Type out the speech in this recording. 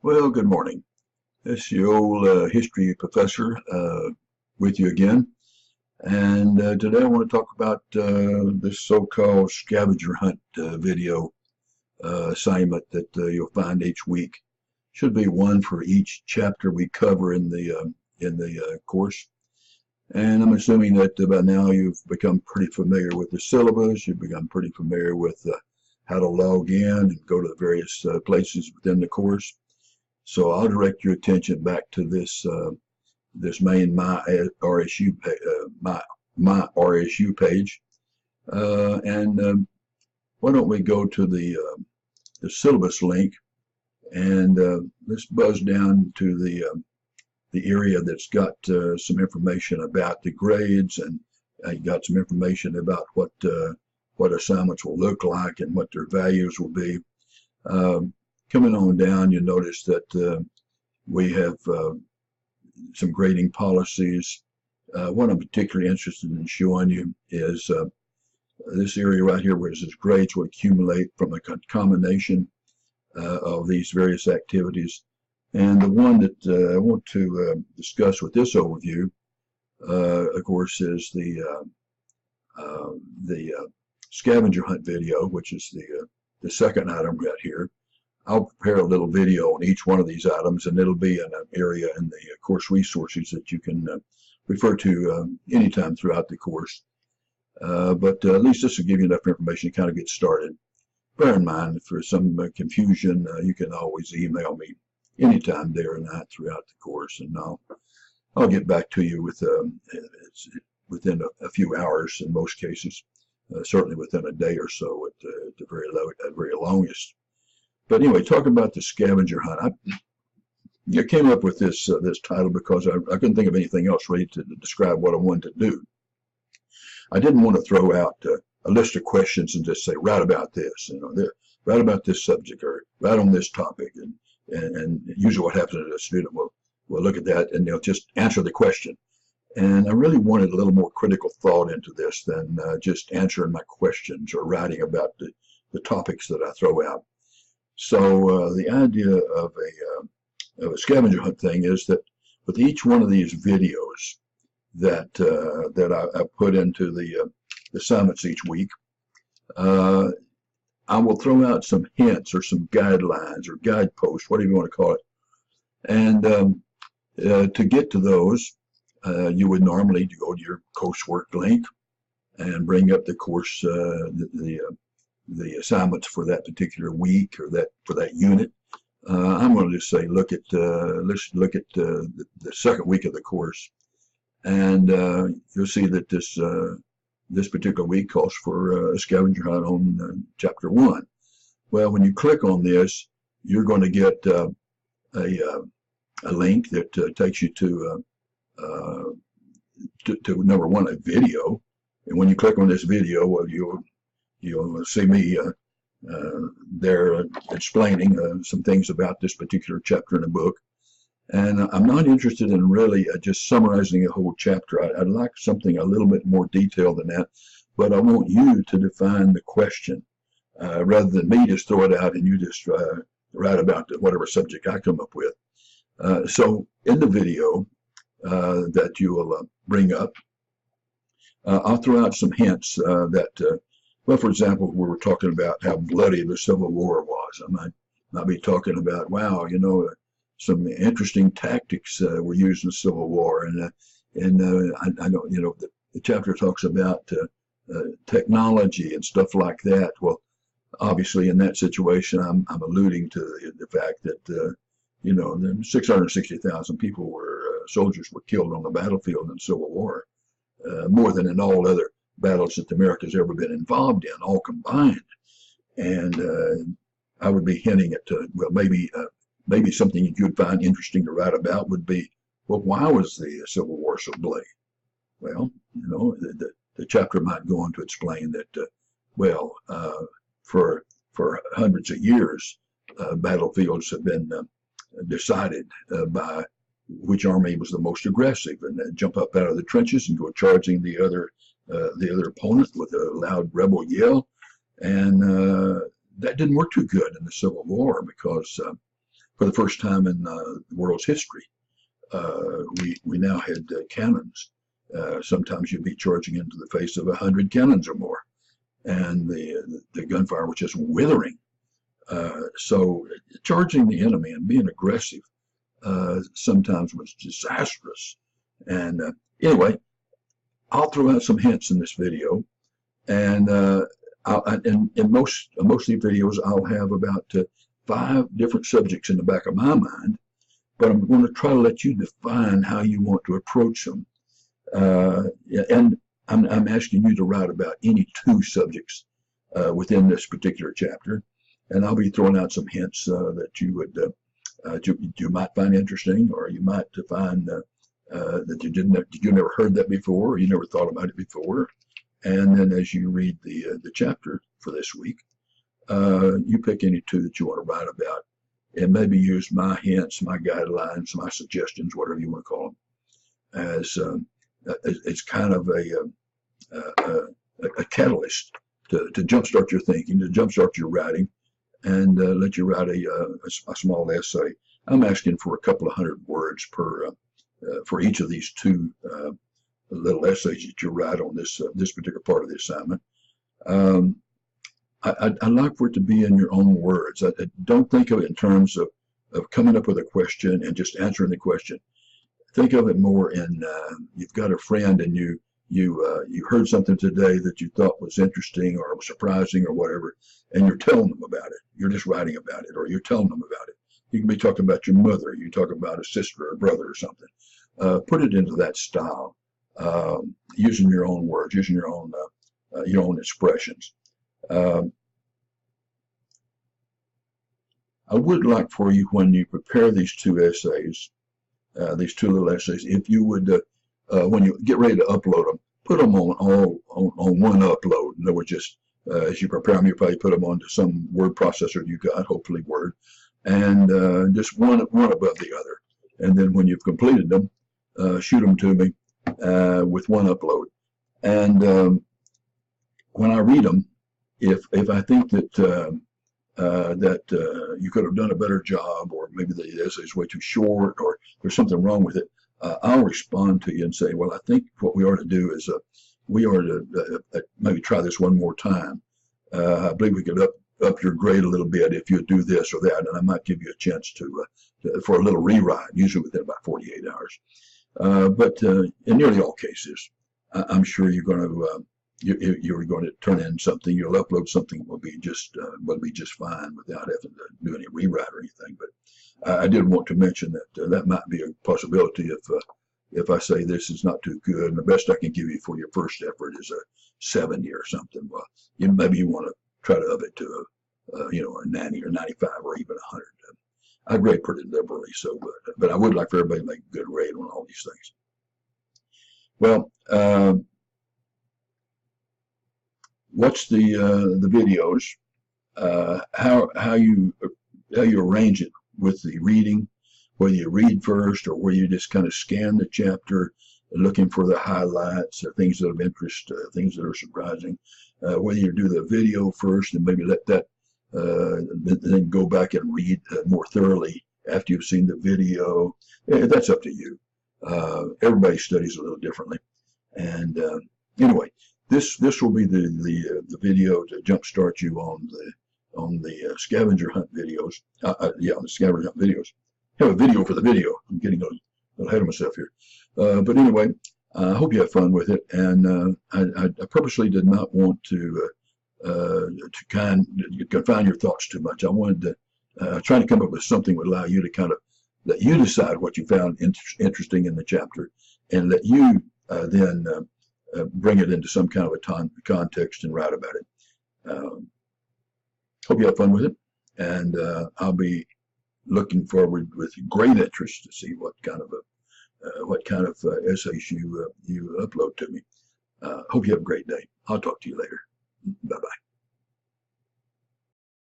Well, good morning. It's your old history professor with you again. And today I want to talk about this so-called scavenger hunt video assignment that you'll find each week. Should be one for each chapter we cover in the course. And I'm assuming that by now you've become pretty familiar with the syllabus. You've become pretty familiar with how to log in and go to the various places within the course. So I'll direct your attention back to this main my RSU page, and why don't we go to the syllabus link, and let's buzz down to the area that's got some information about the grades, and you got some information about what assignments will look like and what their values will be. Coming on down, you notice that we have some grading policies. What I'm particularly interested in showing you is this area right here where it says grades will accumulate from a combination of these various activities. And the one that I want to discuss with this overview, of course, is the scavenger hunt video, which is the second item right here. I'll prepare a little video on each one of these items, and it'll be in an area in the course resources that you can refer to anytime throughout the course. But at least this will give you enough information to kind of get started. Bear in mind, for some confusion, you can always email me anytime day or night throughout the course, and I'll get back to you within a few hours in most cases, certainly within a day or so at the very longest. But anyway, talking about the scavenger hunt, I came up with this title because I couldn't think of anything else really to describe what I wanted to do. I didn't want to throw out a list of questions and just say, write about this, write about this subject, or write on this topic. And usually what happens is a student will look at that and they'll just answer the question. And I really wanted a little more critical thought into this than just answering my questions or writing about the topics that I throw out. So the idea of a scavenger hunt thing is that with each one of these videos that I put into the assignments each week, I will throw out some hints or some guidelines or guideposts, whatever you want to call it. And to get to those, you would normally go to your coursework link and bring up the course, the assignments for that particular week or for that unit. I'm going to just say let's look at the second week of the course, and you'll see that this particular week calls for a scavenger hunt on chapter 1. Well, when you click on this, you're going to get a link that takes you to number one, a video. And when you click on this video, well, you'll see me there explaining some things about this particular chapter in the book. And I'm not interested in really just summarizing a whole chapter. I'd like something a little bit more detailed than that, but I want you to define the question rather than me just throw it out and you just write about whatever subject I come up with. So in the video that you will bring up, I'll throw out some hints that well, for example, we were talking about how bloody the Civil War was. I might be talking about, wow, some interesting tactics were used in the Civil War, and I know, the chapter talks about technology and stuff like that. Well, obviously, in that situation, I'm alluding to the fact that 660,000 people soldiers were killed on the battlefield in the Civil War, more than in all other battles that America's ever been involved in, all combined. And I would be hinting at, well, maybe something that you'd find interesting to write about would be, well, why was the Civil War so bloody? Well, the chapter might go on to explain that, for hundreds of years, battlefields have been decided by which army was the most aggressive, and then jump up out of the trenches and go charging the other opponent with a loud rebel yell. And that didn't work too good in the Civil War because for the first time in the world's history, we now had cannons. Sometimes you'd be charging into the face of 100 cannons or more, and the gunfire was just withering. So charging the enemy and being aggressive sometimes was disastrous. And anyway, I'll throw out some hints in this video, and in most of the videos I'll have about 5 different subjects in the back of my mind, but I'm going to try to let you define how you want to approach them. And I'm asking you to write about any 2 subjects within this particular chapter, and I'll be throwing out some hints that you would you might find interesting, or you might find that you never heard that before, or you never thought about it before. And then as you read the chapter for this week, you pick any 2 that you want to write about, and maybe use my hints, my guidelines, my suggestions, whatever you want to call them, as it's kind of a catalyst to jumpstart your thinking, to jumpstart your writing, and let you write a small essay. I'm asking for a couple of 100 words per for each of these 2 little essays that you write on this particular part of the assignment. I'd like for it to be in your own words. I don't think of it in terms of coming up with a question and just answering the question. Think of it more in you've got a friend and you heard something today that you thought was interesting or surprising or whatever, and you're telling them about it. You're just writing about it, or you're telling them about it. You can be talking about your mother. You talk about a sister or a brother or something. Put it into that style, using your own words, using your own expressions. I would like for you, when you prepare these 2 essays, these 2 little essays, if you would, when you get ready to upload them, put them on one upload. In other words, just as you prepare them, you probably put them onto some word processor you got, hopefully Word, and just one above the other. And then when you've completed them, shoot them to me with one upload. And when I read them, if I think that you could have done a better job, or maybe the essay is way too short, or there's something wrong with it, I'll respond to you and say, well, I think what we ought to do is we ought to maybe try this one more time. I believe we could up your grade a little bit if you do this or that, and I might give you a chance for a little rewrite, usually within about 48 hours. But in nearly all cases, I'm sure you're going to turn in something. You'll upload something will be just fine without having to do any rewrite or anything. But I did want to mention that that might be a possibility if I say this is not too good, and the best I can give you for your first effort is a 70 or something. Well, maybe you want to try to up it to a 90 or 95 or even 100. I grade pretty liberally, so but I would like for everybody to make a good grade on all these things. Well, watch the videos. How you arrange it with the reading, whether you read first or whether you just kind of scan the chapter, looking for the highlights or things that of interest, things that are surprising. Whether you do the video first and maybe let that, then go back and read more thoroughly after you've seen the video. That's up to you. Everybody studies a little differently. And anyway, this will be the video to jumpstart you on the scavenger hunt videos. Yeah, the scavenger hunt videos. I have a video for the video. I'm getting a little ahead of myself here. But anyway, I hope you have fun with it. And I purposely did not want to confine your thoughts too much. I wanted to try to come up with something that would allow you to kind of let you decide what you found interesting in the chapter, and let you then bring it into some kind of a context and write about it. Hope you have fun with it, and I'll be looking forward with great interest to see what kind of essays you upload to me. Hope you have a great day. I'll talk to you later. Bye-bye.